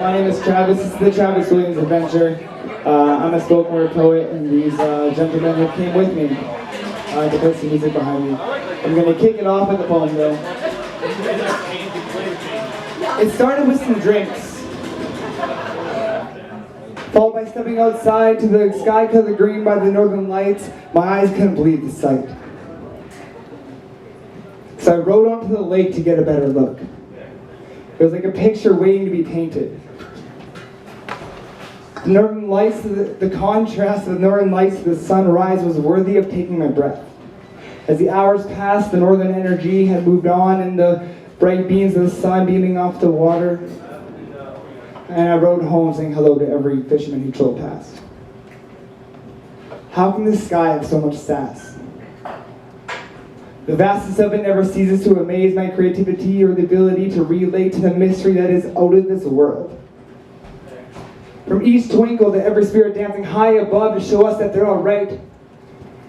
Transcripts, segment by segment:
my name is Travis. This is the Travis Williams Adventure. I'm a spoken word poet, and these gentlemen have came with me to put some music behind me. I'm going to kick it off with a poem, though. It started with some drinks, followed by stepping outside to the sky-colored green by the northern lights. My eyes couldn't believe the sight. So I rode onto the lake to get a better look. It was like a picture waiting to be painted. The northern lights, the contrast of the northern lights to the sunrise was worthy of taking my breath. As the hours passed, the northern energy had moved on, and the bright beams of the sun beaming off the water. And I rode home saying hello to every fisherman who trolled past. How can the sky have so much sass? The vastness of it never ceases to amaze my creativity or the ability to relate to the mystery that is out of this world. From each twinkle to every spirit dancing high above to show us that they're all right.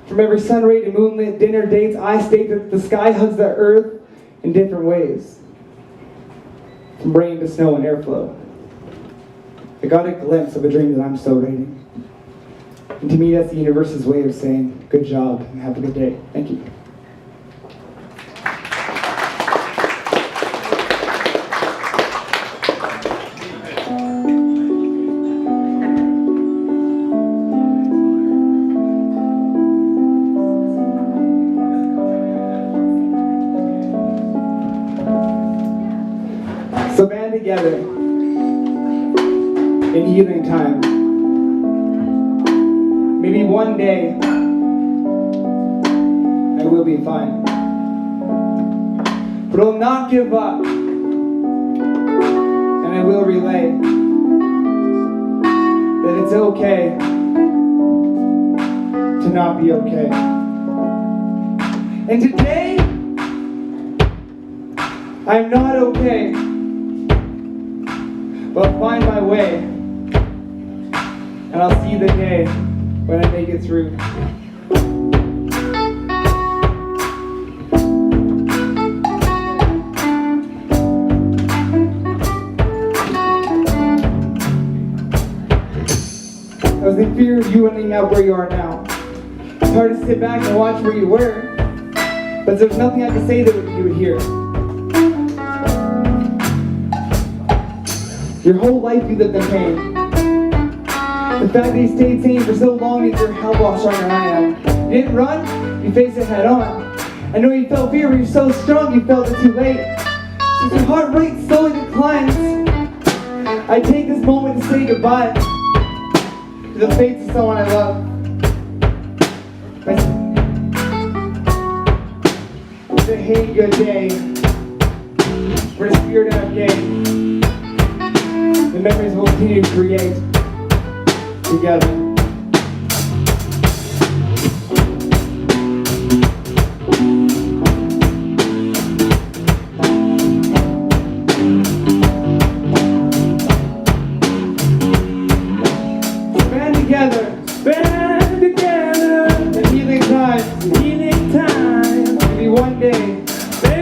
From every sun ray to moonlit dinner dates, I state that the sky hugs the earth in different ways. From rain to snow and airflow. I got a glimpse of a dream that I'm still writing. And to me, that's the universe's way of saying, good job and have a good day. Thank you. So band together in healing time. Maybe one day I will be fine. But I'll not give up, and I will relay that it's okay to not be okay. And today, I'm not okay. But find my way, and I'll see the day when I make it through. I was in fear of you ending up where you are now. It's hard to sit back and watch where you were, but there's nothing I could say that you would hear. Your whole life you lived in pain. The fact that you stayed sane for so long means you're a hell of a lot stronger than I am. You didn't run, you faced it head on. I know you felt fear, but you're so strong you felt it too late. Since your heart rate slowly declines, I take this moment to say goodbye to the fates of someone I love. Say, hey, good day. We're a spirit out of game. The memories we'll continue to create together. Band together in healing time. Maybe one day, I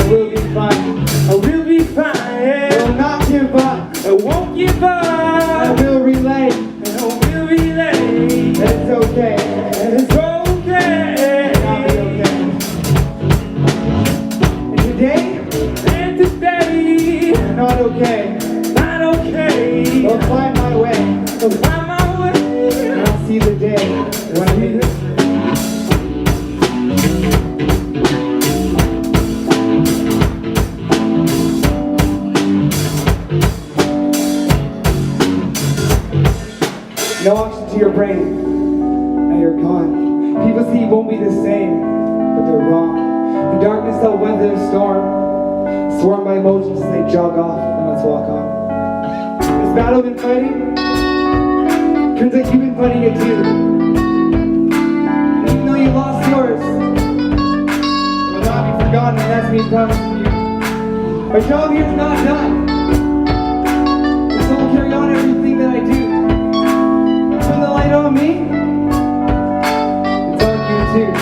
will be fine. I will be fine. I will not give up. I won't give up. I will relay. And I will relay. That it's okay. It's okay. I'll be okay. And today, I'm not okay. Not okay. I'll find my way. I'll find my way. And I'll see the day when I make it. No oxygen to your brain, now you're gone. People see you won't be the same, but they're wrong. In darkness they'll weather the storm, swarmed by emotions as they jog off, and let's walk on. This battle I've been fighting, turns out you've been fighting it too. And even though you lost yours, it will not be forgotten, and that's me promising you. My job here is not done. I still carry on everything that I do. Turn the light on me, it's on you too.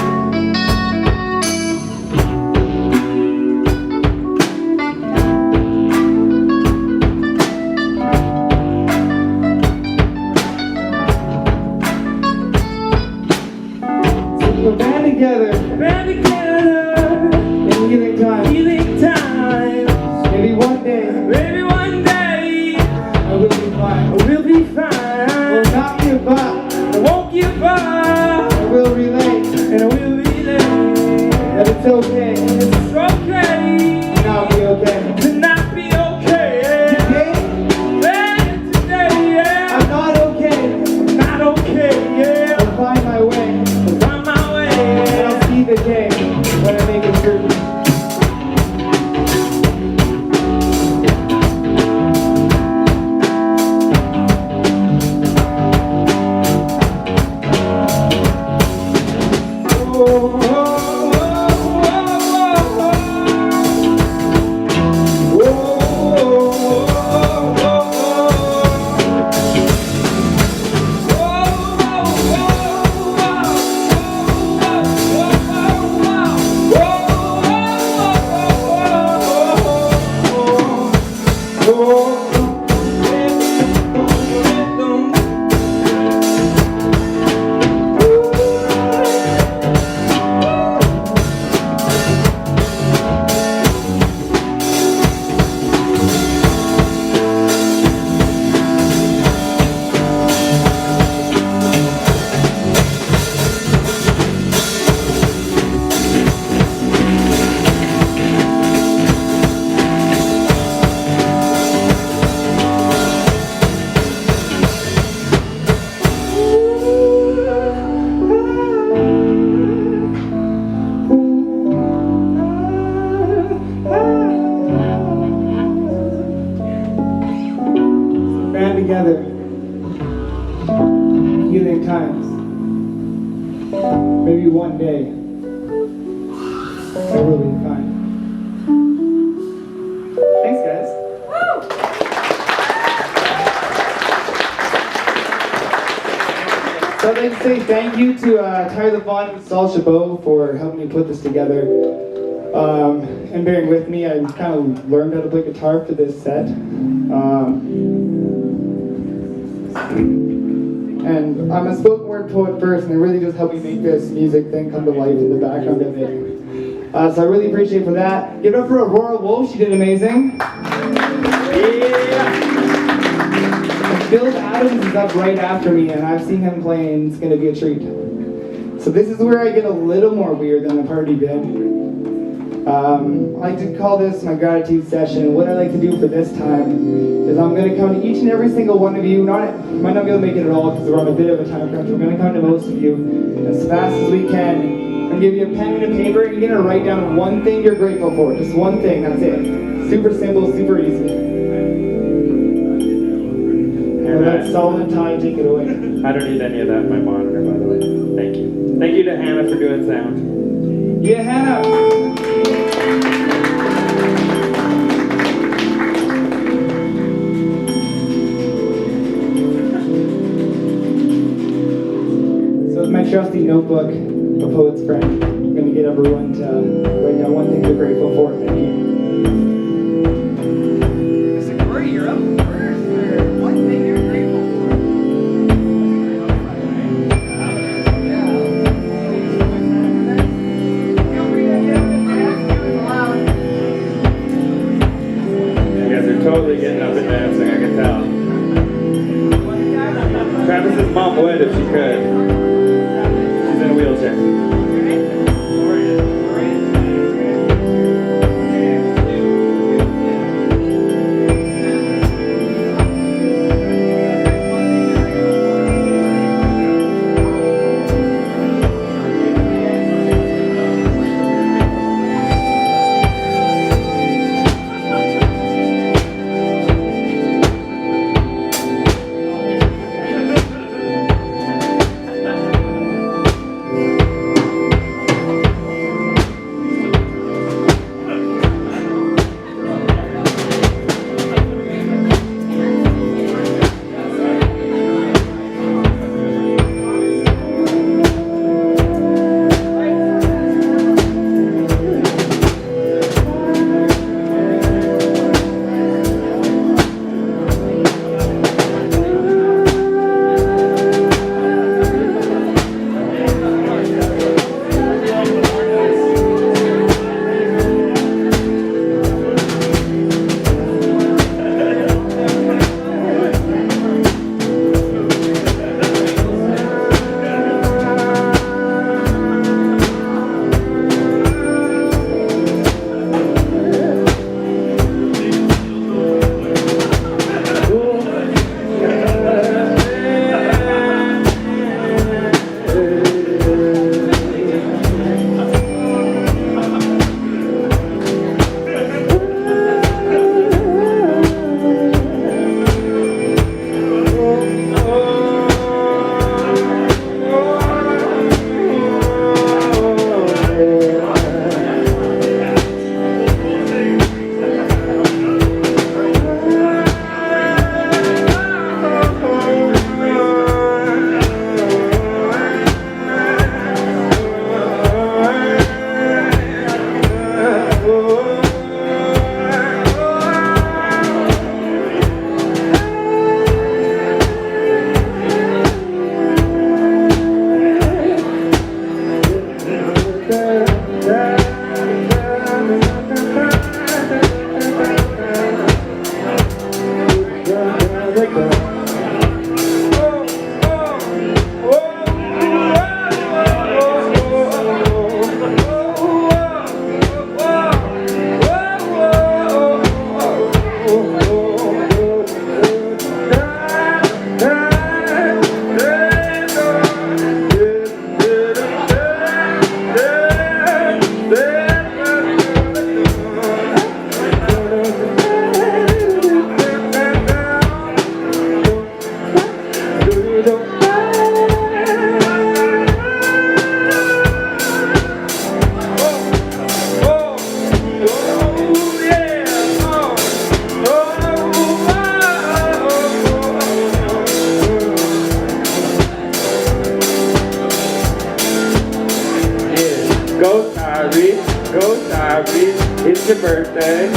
together. Healing times. Maybe one day it will be fine. Thanks, guys. So I'd like to say thank you to Taihre, Lafond, and Saul Chabot for helping me put this together and bearing with me. I kind of learned how to play guitar for this set. And I'm a spoken word poet first, and it really just helped me make this music thing come to life in the background of it. So I really appreciate for that. Give it up for Aurora Wolf, she did amazing. Yeah! Bill Adams is up right after me, and I've seen him play, and it's going to be a treat. So this is where I get a little more weird than I've already been. I like to call this my gratitude session. What I like to do for this time is I'm going to come to each and every single one of you. Might not be able to make it at all because we're on a bit of a time crunch. We're going to come to most of you as fast as we can and give you a pen and a paper, and you're going to write down one thing you're grateful for. Just one thing, that's it. Super simple, super easy. And that's Saul and Ty, take it away. I don't need any of that in my monitor, by the way. Thank you. Thank you to Hannah for doing sound. Yeah, Hannah! So with my trusty notebook, a poet's friend, I'm going to get everyone to write down one thing they're grateful for. Thank you. Mr. Corey, you're up first. One thing you're grateful for. You guys are totally getting up and dancing, I can tell. Travis's mom would if she could. She's in a wheelchair. happy. It's your birthday.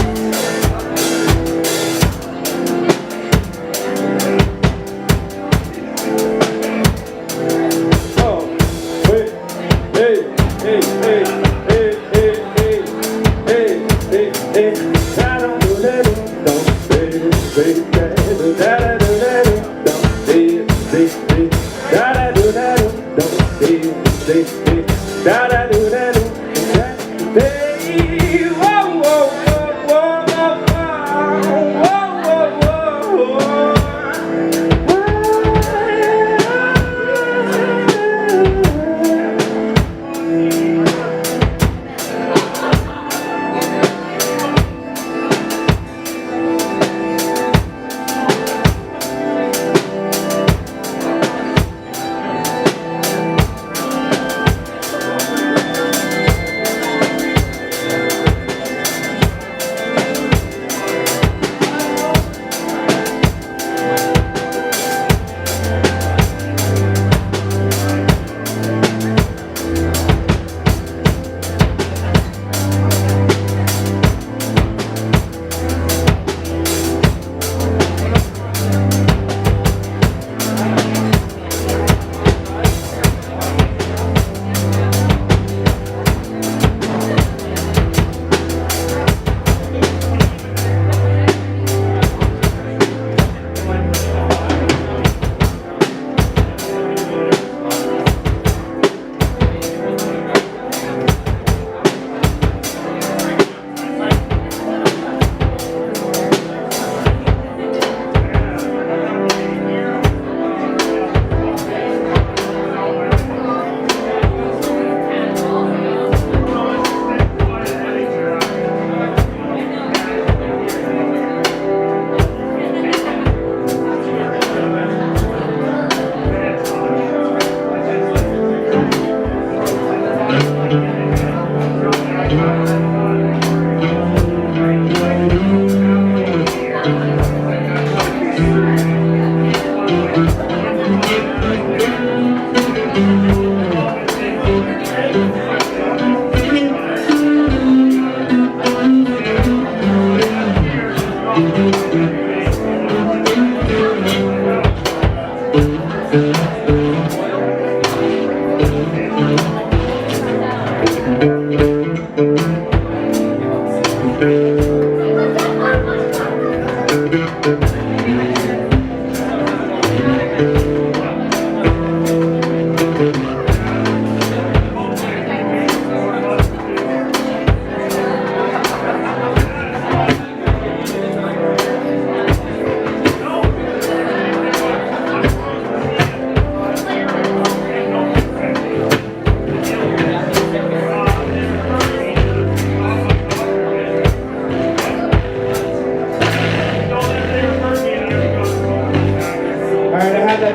Oh, wait, hey, hey, hey, hey, hey, hey, hey, hey, hey. I don't do that, don't say it, don't say it, da-da do that, don't say it, da-da do that, hey, whoa, whoa, whoa, whoa, whoa, whoa,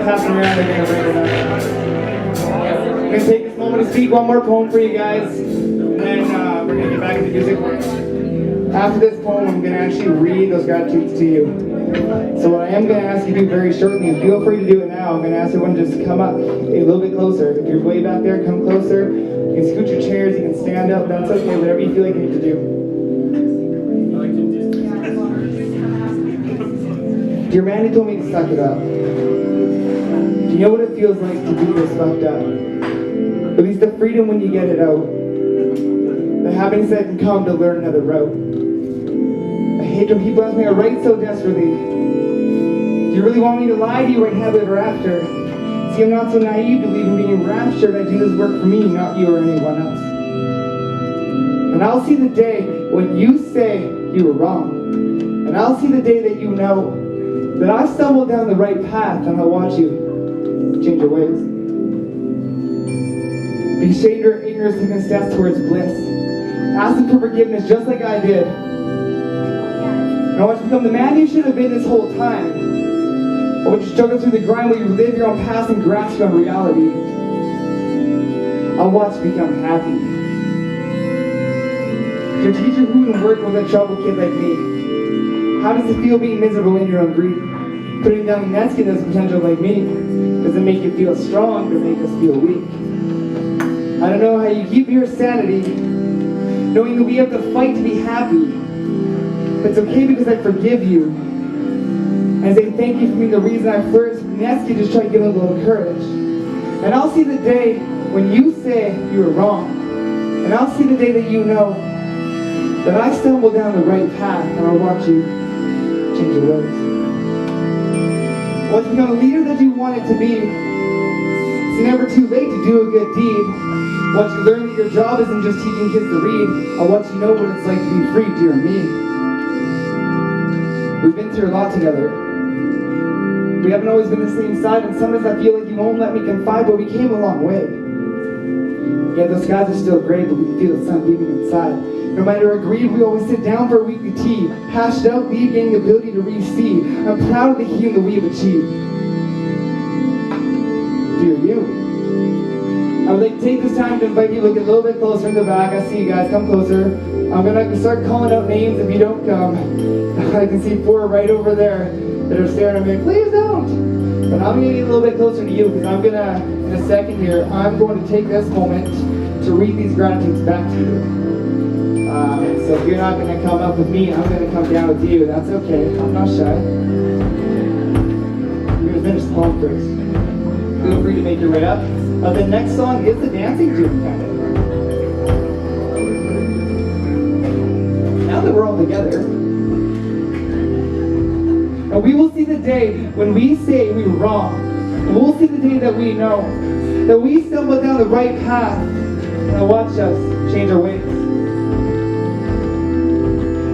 passing around, they're gonna bring it up. I'm gonna take this moment to speak one more poem for you guys, and then we're gonna get back into music. After this poem, I'm gonna actually read those gratitudes to you. So what I am gonna ask you to do very shortly, and feel free to do it now, I'm gonna ask everyone to just come up a little bit closer. If you're way back there, come closer. You can scoot your chairs, you can stand up, that's okay, whatever you feel like you need to do. Dear man who told me to suck it up. Do you know what it feels like to be this fucked up? At least the freedom when you get it out. The happiness that can come to learn another route. I hate when people ask me to write so desperately. Do you really want me to lie to you right now, ever after? See, I'm not so naive to believe in being enraptured. I do this work for me, not you or anyone else. And I'll see the day when you say you were wrong. And I'll see the day that you know that I stumbled down the right path, and I'll watch you change your ways. Be ashamed of your ignorance, taking steps towards bliss. Ask him for forgiveness just like I did. And I want you to become the man you should have been this whole time. I want you to struggle through the grind while you live your own past and grasp your own reality. I'll watch you become happy. Your teacher who wouldn't work with a troubled kid like me. How does it feel being miserable in your own grief? Putting down nets in this potential like me. Does it make you feel strong or make us feel weak? I don't know how you keep your sanity. knowing that we have to fight to be happy. But it's okay because I forgive you. And I say thank you for being the reason I flourished, and ask you to just try to give a little courage. And I'll see the day when you say you were wrong. And I'll see the day that you know that I stumbled down the right path, and I'll watch you change your ways. Once you become the leader that you wanted to be, it's never too late to do a good deed. Once you learn that your job isn't just teaching kids to read, I'll let you know what it's like to be free, dear me. We've been through a lot together. We haven't always been the same side, and sometimes I feel like you won't let me confide, but we came a long way. Yeah, those skies are still gray, but we can feel the sun beaming inside. No matter our greed, we always sit down for a weekly tea. Hashed out, leave, gaining the ability to receive. I'm proud of the healing that we have achieved. Dear you. I would like to take this time to invite you to look a little bit closer in the back. I see you guys, come closer. I'm going to start calling out names if you don't come. I can see 4 right over there that are staring at me. Please don't. But I'm going to get a little bit closer to you because I'm going to, in a second here, I'm going to take this moment to read these gratitudes back to you. So if you're not going to come up with me, I'm going to come down with you. That's okay. I'm not shy. We're going to finish the poem first. Feel free to make your way up. The next song is the dancing tune, kind of. Now that we're all together, and we will see the day when we say we were wrong. And we'll see the day that we know that we stumbled down the right path, and watch us change our ways.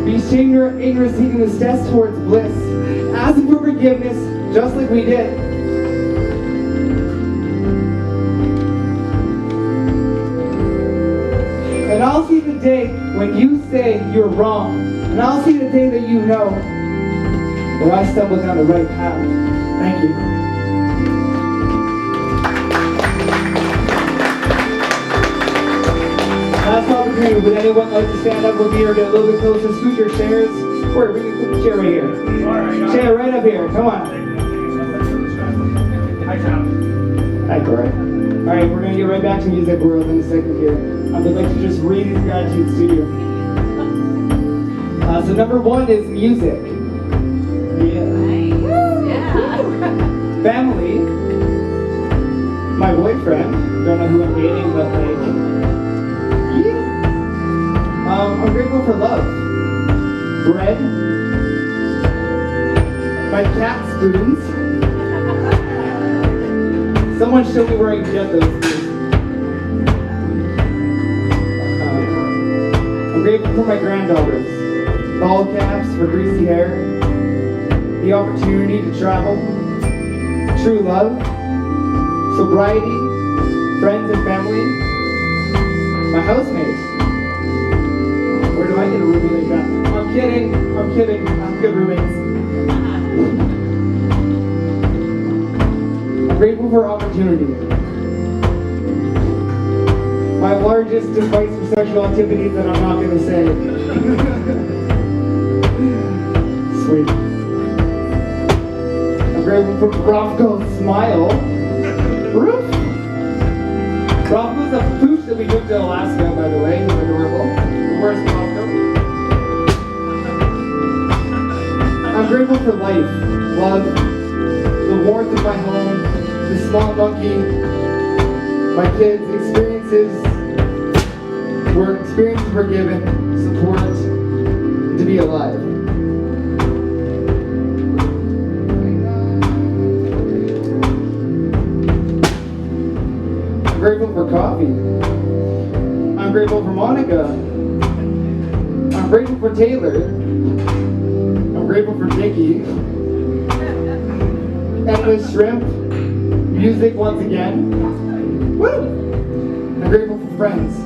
Be ashamed of our ignorance, taking the steps towards bliss, asking for forgiveness, just like we did. And I'll see the day when you say you're wrong. And I'll see the day that you know that I stumbled down the right path. Thank you. Last opportunity. Would anyone like to stand up with me or get a little bit closer? Scoot your chairs. Or we can put the chair right here. Chair right up here. Come on. Hi, Tom. Hi, Corey. Alright, we're going to get right back to music world in a second here. I would like to just read these gratitudes to you. So number 1 is music. Yeah. Family. My boyfriend. Don't know who I'm dating, but like, yeah. I'm grateful for love. Bread. My cat spoons. Someone show me where I can get those. I'm grateful for my granddaughters. Ball caps for greasy hair. The opportunity to travel. True love. Sobriety. Friends and family. My housemate. Where do I get a roommate like that? I'm kidding. I'm good roommates. I'm grateful for opportunity. My largest device for sexual activities that I'm not going to say. Sweet. I'm grateful for Rocco's smile. Roof. Rocco's a pooch that we moved to Alaska, by the way. He's adorable. Where's Rocco? I'm grateful for life, love, the warmth of my home, the small monkey, my kids, experiences were given, support, and to be alive. I'm grateful for coffee. I'm grateful for Monica. I'm grateful for Taylor. I'm grateful for Dickie. Endless shrimp. Music once again. Woo! I'm grateful for friends.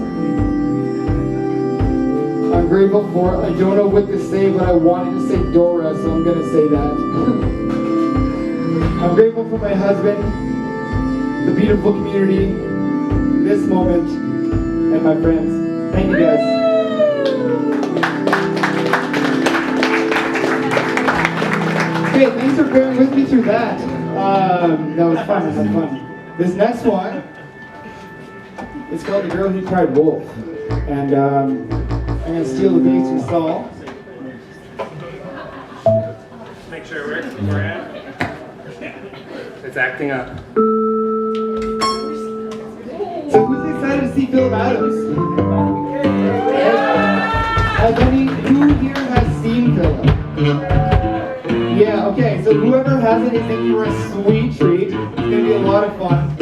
I'm grateful for, I don't know what to say, but I wanted to say Dora, so I'm going to say that. I'm grateful for my husband, the beautiful community, this moment, and my friends. Thank you guys. Okay, thanks for bearing with me through that. That was fun. This next one, it's called The Girl Who Cried Wolf. And I'm gonna steal the bass from Saul. Make sure we're at. It's acting up. So who's excited to see Philip Adams? Who here has seen Philip? Yeah, okay, so whoever hasn't is in for a sweet treat. It's gonna be a lot of fun.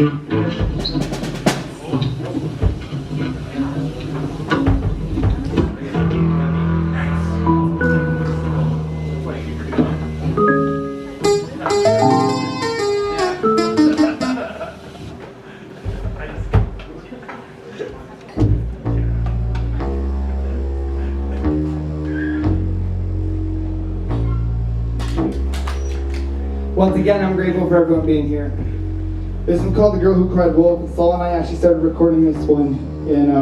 Once again, I'm grateful for everyone being here. This one's called The Girl Who Cried Wolf. Saul and I actually started recording this one in,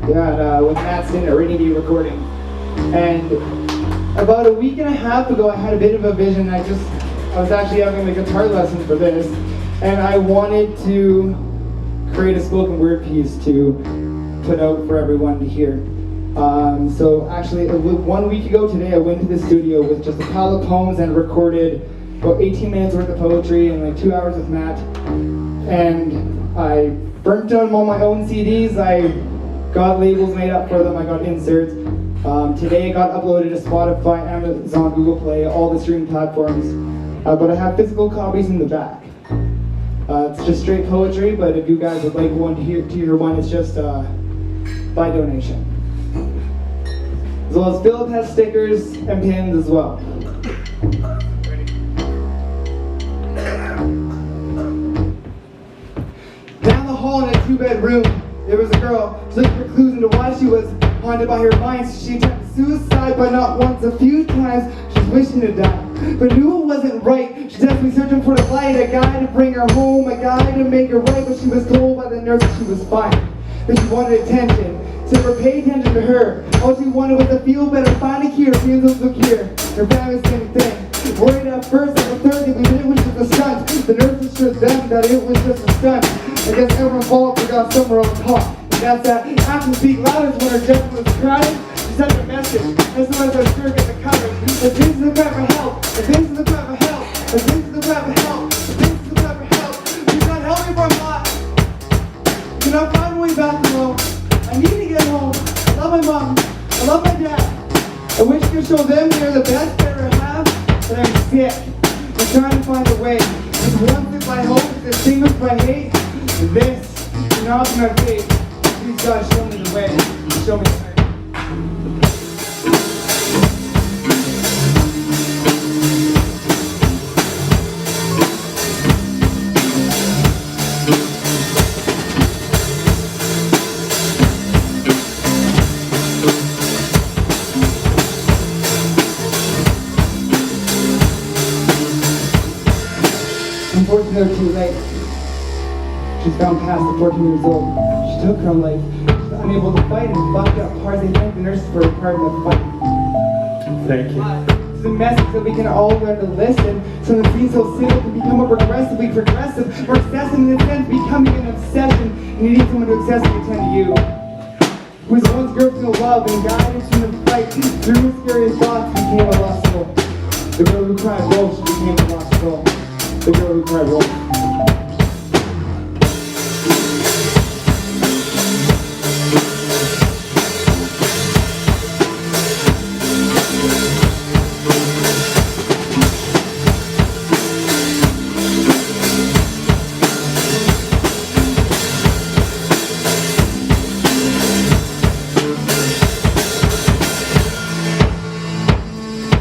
with Matt's in at Rainy Day Recording. And about a week and a half ago, I had a bit of a vision. I was actually having a guitar lesson for this, and I wanted to create a spoken word piece to put out for everyone to hear. So actually, 1 week ago today, I went to the studio with just a pile of poems and recorded about 18 minutes worth of poetry in like 2 hours with Matt. And I burnt down all my own CDs. I got labels made up for them. I got inserts. Today, it got uploaded to Spotify, Amazon, Google Play, all the streaming platforms. But I have physical copies in the back. It's just straight poetry, but if you guys would like one to hear one, it's just by donation. As well as Philip has stickers and pins as well. Down the hall in a 2-bedroom, there was a girl. She looked for clues into why she was haunted by her mind. She attempted suicide, but not once, a few times. She's wishing to die, but knew it wasn't right. She desperately searching for the light, a guy to bring her home, a guy to make her right. But she was told by the nurse that she was fine, that she wanted attention. So never pay attention to her. All she wanted was to feel better, find a cure. Feelings look here. Her family same thing. Worried at first, at the third, they believed it was just a stunt. The nurse assured them that it was just a stunt. I guess everyone followed forgot somewhere on top. And that's that. Actions speak loudest when her death was crowded. She sent a message. As soon as I sure get the coverage. The things to the crap for help. The things to the crap for help. The things to the crap for help. The things to the crap for help. You can't help me for a lot. You cannot find my way back alone. I need to get home. I love my mom. I love my dad. I wish I could show them they're the best they ever have, but I'm sick. I'm trying to find a way. There's one thing I hope is distinguished by hate. This cannot be my fate. Please God, show me the way. Show me the way. Unfortunately, too late. She's found past the 14 years old. She took her own life. She was unable to fight and fucked up hard. They thank the nurses for a part in the fight. Thank you. It's a message that we can all learn to listen. So the scene so simple can become a progressively progressive. Or excessive in the sense becoming an obsession. And you need someone to excessively attend to you. Who was once groped in love and guided from the fight. Through scary thoughts became a lost soul. The girl who cried wolf, she became a lost soul. The girl who cried wolf.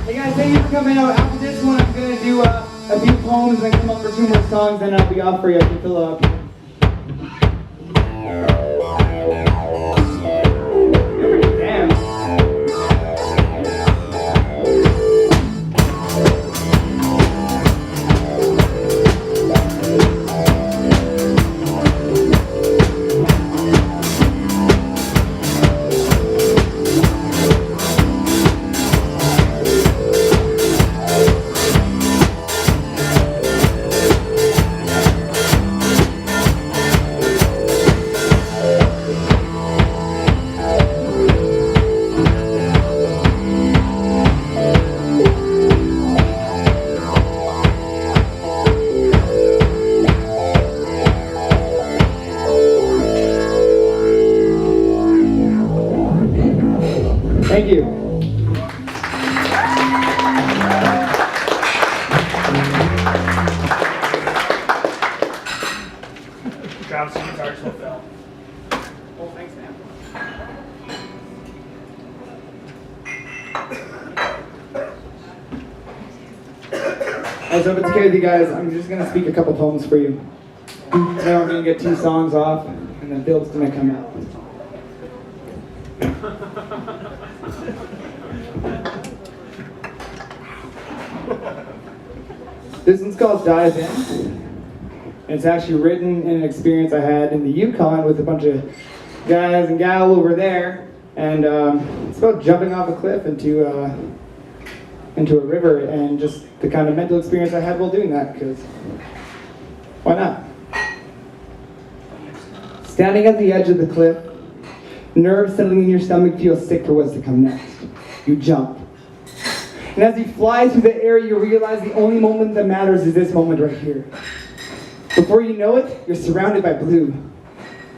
Hey guys, thank you for coming out. After this one, I'm going to do a few poems and then come up for 2 more songs, then I'll be off for you. I can fill up. Damn. grab some guitars will fill. Oh, thanks, man. As if it's okay with you guys, I'm just going to speak a couple poems for you. Then I'm going to get 2 songs off, and then Bill's going to come out. This one's called Dive In. And it's actually written in an experience I had in the Yukon with a bunch of guys and gal over there. And it's about jumping off a cliff into a river, and just the kind of mental experience I had while doing that, because why not? Standing at the edge of the cliff, nerves settling in your stomach, feel sick for what's to come next. You jump. And as you fly through the air, you realize the only moment that matters is this moment right here. Before you know it, you're surrounded by blue.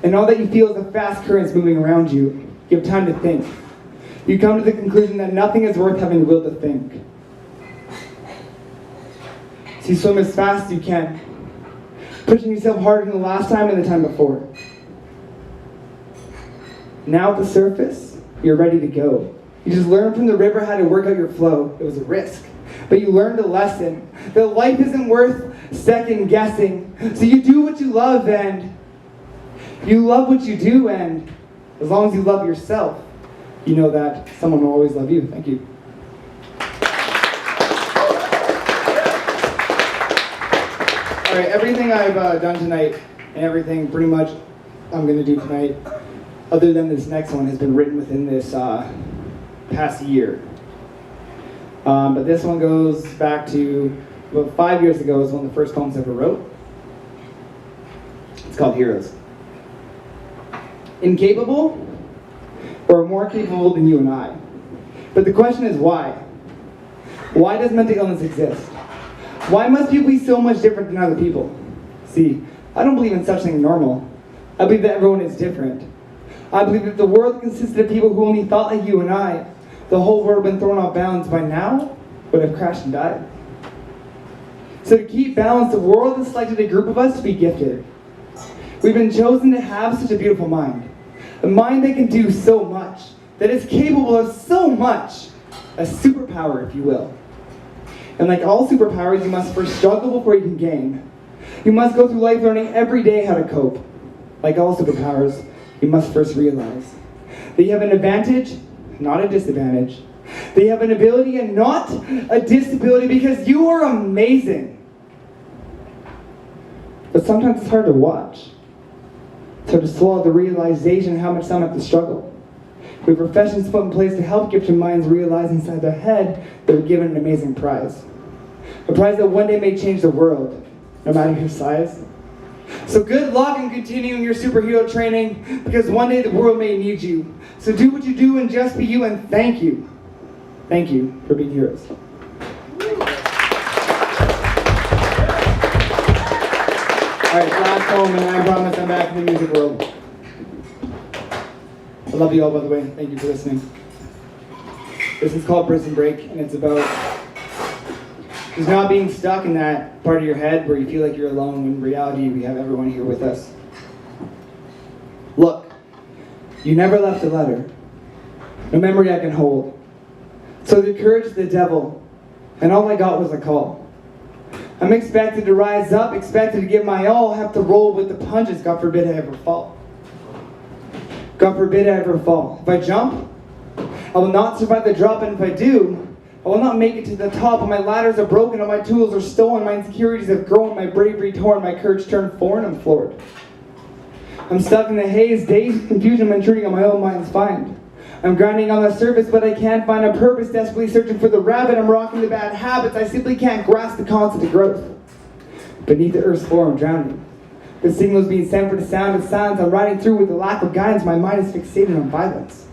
And all that you feel is the fast currents moving around you. You have time to think. You come to the conclusion that nothing is worth having the will to think. So you swim as fast as you can, pushing yourself harder than the last time and the time before. Now at the surface, you're ready to go. You just learned from the river how to work out your flow. It was a risk, but you learned a lesson that life isn't worth second guessing. So you do what you love, and you love what you do, and as long as you love yourself, you know that someone will always love you. Thank you. All right, everything I've done tonight, and everything pretty much I'm going to do tonight, other than this next one, has been written within this past year. But this one goes back to about 5 years ago. It was one of the first poems I ever wrote. It's called Heroes. Incapable, or more capable than you and I. But the question is why? Why does mental illness exist? Why must people be so much different than other people? See, I don't believe in such thing normal. I believe that everyone is different. I believe that the world consisted of people who only thought like you and I, the whole world been thrown off balance by now, would have crashed and died. So to keep balance, the world has selected a group of us to be gifted. We've been chosen to have such a beautiful mind. A mind that can do so much, that is capable of so much. A superpower, if you will. And like all superpowers, you must first struggle before you can gain. You must go through life learning every day how to cope. Like all superpowers, you must first realize that you have an advantage, not a disadvantage. That you have an ability and not a disability, because you are amazing. But sometimes it's hard to watch. It's hard to swallow the realization how much some have to struggle. We have professions put in place to help gifted minds realize inside their head they were given an amazing prize. A prize that one day may change the world, no matter your size. So good luck in continuing your superhero training, because one day the world may need you. So do what you do and just be you, and thank you. Thank you for being heroes. Alright, last poem, and I promise I'm back in the music world. I love you all, by the way. Thank you for listening. This is called Prison Break, and it's about just not being stuck in that part of your head where you feel like you're alone, when in reality we have everyone here with us. Look, you never left a letter, no memory I can hold. So the courage of the devil, and all I got was a call. I'm expected to rise up, expected to give my all, have to roll with the punches, God forbid I ever fall. God forbid I ever fall. If I jump, I will not survive the drop, and if I do, I will not make it to the top. My ladders are broken, all my tools are stolen, my insecurities have grown, my bravery torn, my courage turned foreign, I'm floored. I'm stuck in the haze, dazed, confusion, I'm intruding on my own mind's find. I'm grinding on the surface, but I can't find a purpose, desperately searching for the rabbit. I'm rocking the bad habits, I simply can't grasp the constant growth. Beneath the earth's floor, I'm drowning. The signal's being sent for the sound of silence. I'm riding through with the lack of guidance. My mind is fixated on violence.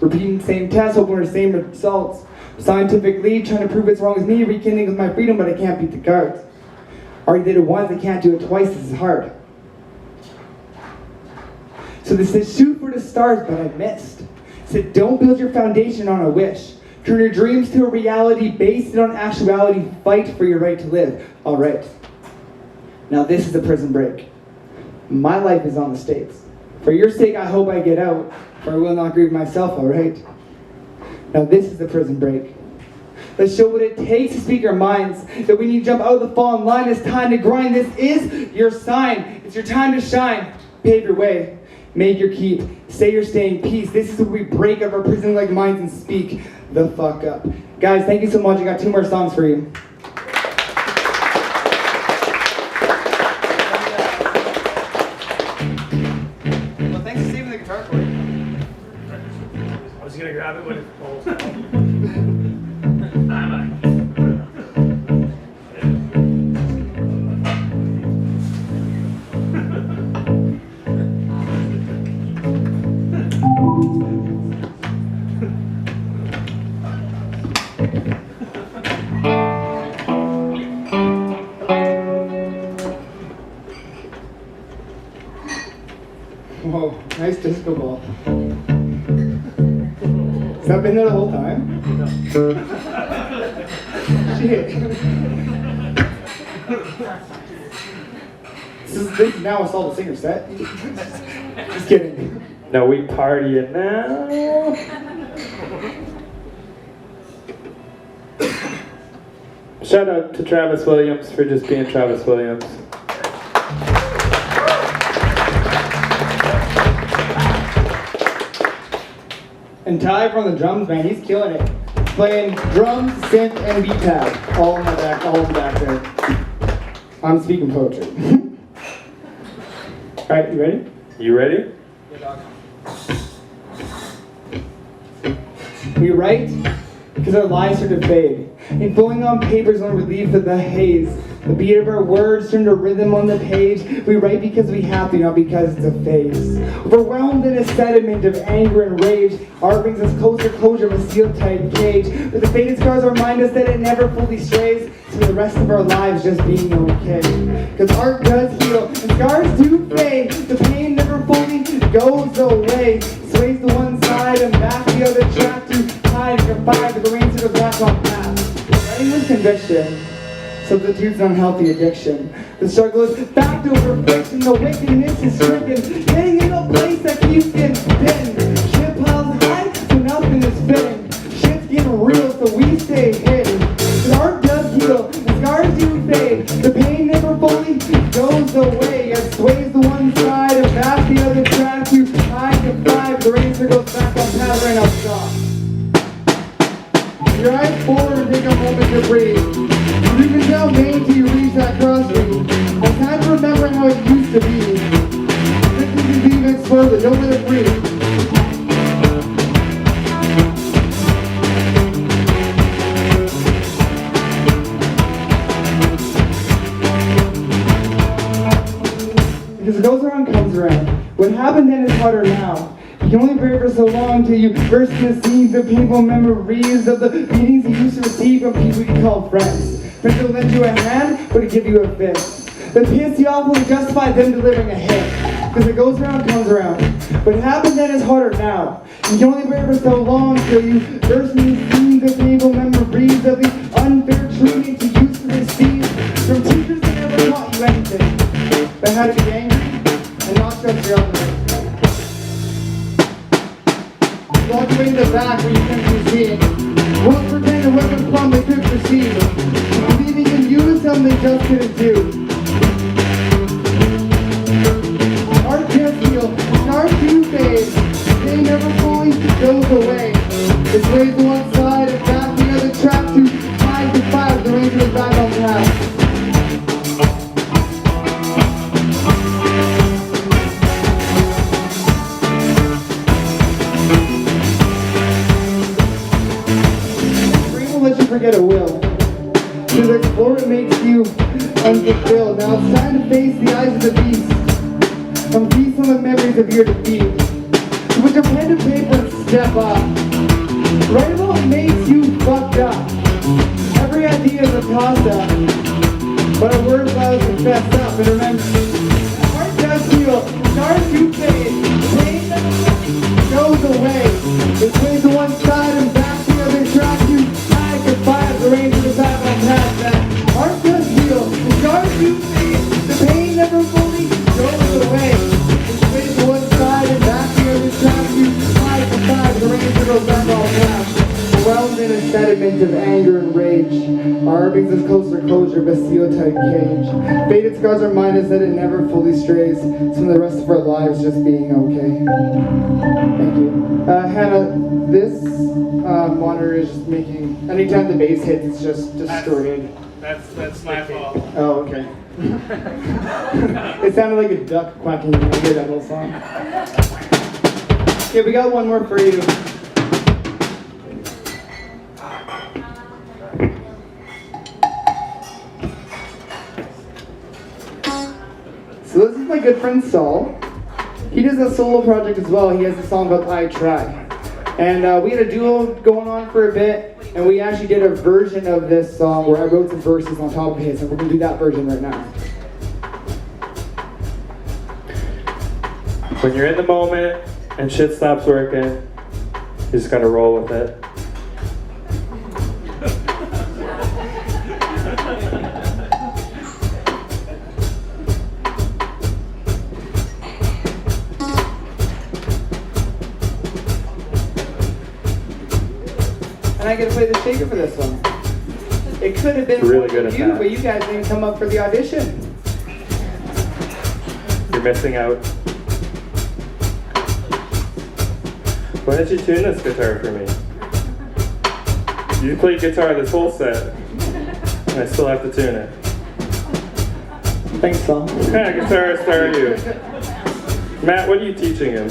Repeating the same tests, hoping for the same results. Scientific lead, trying to prove it's wrong as me. Rekindling with my freedom, but I can't beat the guards. Already did it once, I can't do it twice. This is hard. So this says shoot for the stars, but I missed. It said don't build your foundation on a wish. Turn your dreams to a reality, base it on actuality. Fight for your right to live. All right. Now this is a prison break. My life is on the States. For your sake, I hope I get out, for I will not grieve myself, alright? Now this is the prison break. Let's show what it takes to speak our minds. That we need to jump out of the fallen line. It's time to grind. This is your sign. It's your time to shine. Pave your way. Make your keep. Say you're staying peace. This is where we break up our prison-like minds and speak the fuck up. Guys, thank you so much. I got 2 more songs for you. Well, thanks for saving the guitar for you. I was gonna grab it when it falls. Whoa, nice disco ball. Has that been there the whole time? Shit. This is now a Saul the Singer set. Just kidding. No, we partying now. Shout out to Travis Williams for just being Travis Williams. And Taihre on the drums, man, he's killing it. Playing drums, synth, and beat pad. All in the back there. I'm speaking poetry. Alright, you ready? You ready? We write because our lives start to fade. And flowing on papers when relief of the haze. The beat of our words turn to rhythm on the page. We write because we have to, not because it's a phase. Overwhelmed in a sediment of anger and rage, art brings us closer closure of a steel-tight cage. But the faded scars remind us that it never fully strays to the rest of our lives just being okay. Cause art does heal, and scars do fade. The pain never fully goes away. Sways to one side and back the other track to hide and confide, but the rain circles back on path. Writing with conviction substitutes unhealthy addiction. The struggle is backed over friction. The wickedness is stricken. Getting in a place that keeps getting pinned. Shit piles high, so nothing is fitting. Shit's getting real, so we stay hidden. The art does heal, the scars do fade. The pain never fully goes away. It sways to one side and back the other track to hide and five. The rain circles back on path right now. Stop. Your eyes forward and take a moment to breathe. You can tell Maine till you reach that crossroad. It's time to remember how it used to be. This is even further, don't let it breathe. Because it goes around, comes around. What happened then is harder now. You can only bear for so long till you burst in the scenes of painful memories of the beatings you used to receive from people you call friends. Friends will lend you a hand, but to give you a fist. The piss you off will justify them delivering a hit. Because it goes around, comes around. What happened then is harder now. You can only bear for so long till you burst in the scenes of painful memories of the unfair treatment you used to receive from teachers that never taught you anything, but how to be angry and not trust your own. Walk away to the back where you can't be seen. Won't pretend a weapon from they could proceed. Believing you can use something they just couldn't do. Art can't heal, scars do fade. They never fully goes away. It sways to one side and back the other track to hide the fire. The ranger is back on path. Let you forget a will. To explore what makes you unfulfilled. Now it's time to face the eyes of the beast. Come feast on the memories of your defeat. So put your pen to paper and step up. Write about what makes you fucked up. Every idea is a toss-up, but our words allow us to fess up. And remember, heart does heal, scars do fade. Pain never goes away. It sways to one side and back the other track to fire, the rain to the back on past that. Heart does heal, the scars do fade, the pain never fully goes away. Our brings us closer to closure, but seal-tight cage. Faded scars remind us that it never fully strays from the rest of our lives just being okay. Thank you. Hannah, this monitor is just making, anytime the bass hits, it's just distorted. That's my fault. Oh, okay. It sounded like a duck quacking when I hear that whole song. Okay, we got one more for you. So this is my good friend Saul. He does a solo project as well. He has a song called I Try. And we had a duo going on for a bit, and we actually did a version of this song where I wrote some verses on top of his, and we're going to do that version right now. When you're in the moment and shit stops working, you just gotta roll with it. And I get to play the shaker for this one. It could have been Really good at you, that. but you guys didn't come up for the audition. You're missing out. Why don't you tune this guitar for me? You played guitar this whole set, and I still have to tune it. Thanks, Saul. What kind of guitarist are you? Matt, what are you teaching him?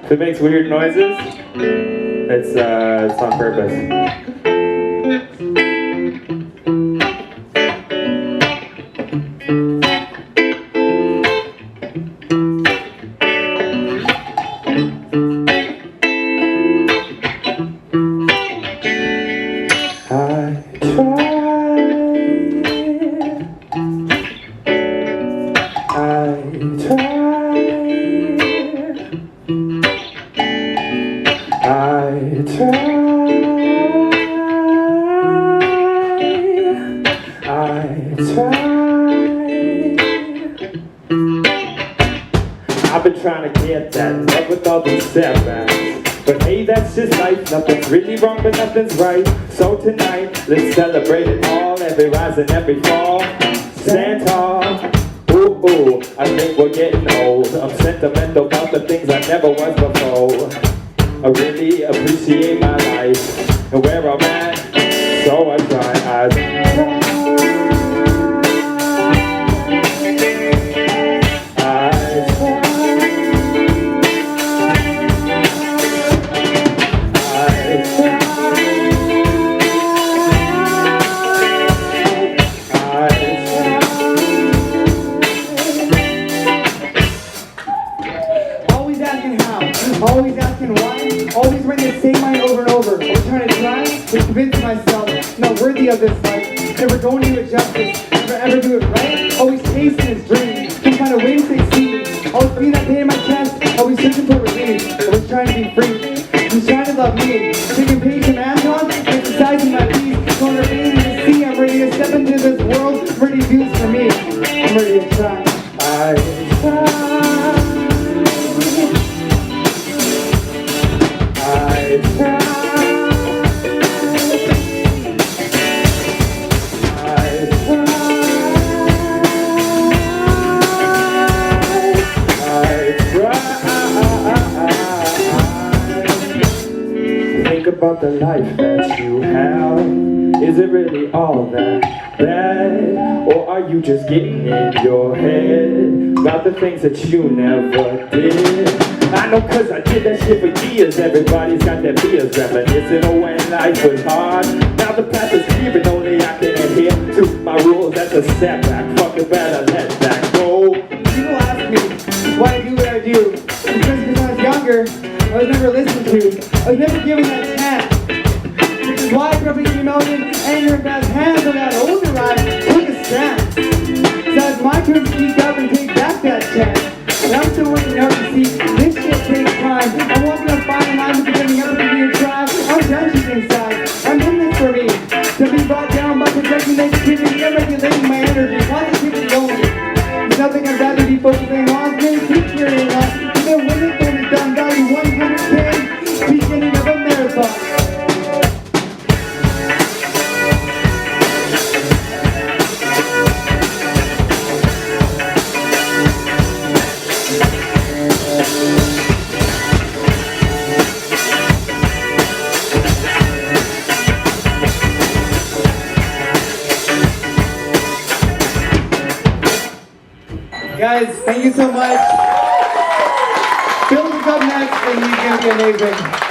If it makes weird noises, it's on purpose. I've been trying to get that love with all these setbacks, but hey, that's just life. Nothing's really wrong, but nothing's right. So tonight, let's celebrate it all, every rise and every fall. Santa, ooh, ooh, I think we're getting old. I'm sentimental about the things I never was before. I really appreciate my life and where I'm at, so I try. Always asking why, always running the same line over and over. Always trying to try to convince myself not worthy of this life. Never going to do it justice, never ever do it right. Always chasing his dream, can't find a way to succeed. Always feeling that pain in my chest, always searching for relief. Always trying to be free, he's trying to love me. Taking patient ass on, exercising my peace. Going ready to see, I'm ready to step into this world. I'm ready to do this for me, I'm ready to try. I try. Think about the life that you have. Is it really all that bad? Or are you just getting in your head about the things that you never did? I know, cause I did that shit for years. Everybody's got their fears, reminiscing of when life was hard. Now the path is clear and only I can adhere to my rules. That's a setback, fucking better let that go. People ask me why I do what I do. Because when I was younger, I was never listened to. I was never given that chance. Which is why I grew up in rebellion, anger in God's hands. When I got older, I took a stance. So it's my turn to speak up and take back that chance. But I'm still working out to see this shit takes time. I'm walking a fine line with getting everything being tried. I'm dungeons inside. I'm in this for me. To be brought down by protecting negativity and regulating my energy. Positivity only. There's nothing I'd rather be focusing on than picturing Guys, thank you so much. Phil's up next, and he's gonna be amazing.